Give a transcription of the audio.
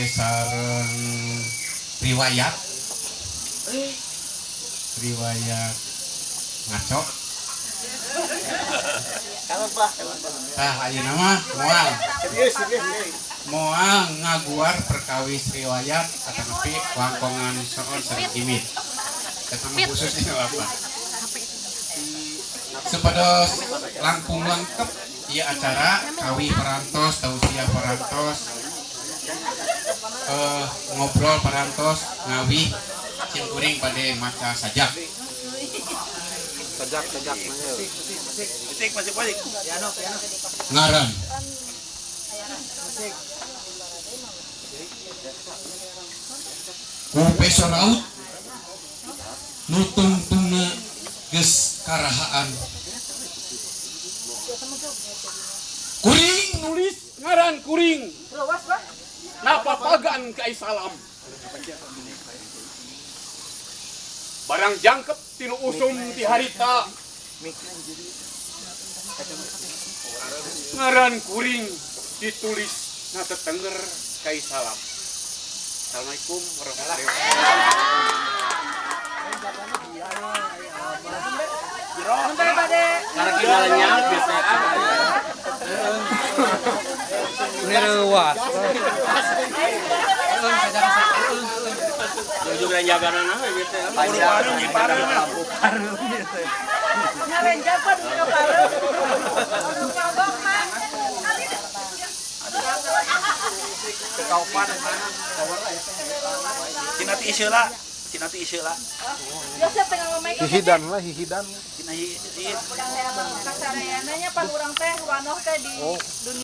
sareng riwayat ngaco. Tah ayeuna mah moal ngaguar perkawis riwayat kata nepi wangkongan soon sareng imit. Eta mah khususnya apa? Supados langkung lengkap ieu acara kawi parantos tausiah parantos ngobrol parantos ngawi cing kuring bade maca sajak masih balik ngaran ku pesoraut nu tungtungna geus karahaan kuring nulis ngaran kuring napapagan kai salam barang jangkep tinu usum ti harita ngaran kuring ditulis na tetengger kai salam. Assalamualaikum warahmatullahi wabarakatuh. Karena jalannya biasa juga jaga nana gitu. Paru-paru di paru. Ngaren jabat di paru. Kaupan Cinati iseula. Hihidan. Cina hihid. Kasareananya pan urang teh wanoh teh di dunia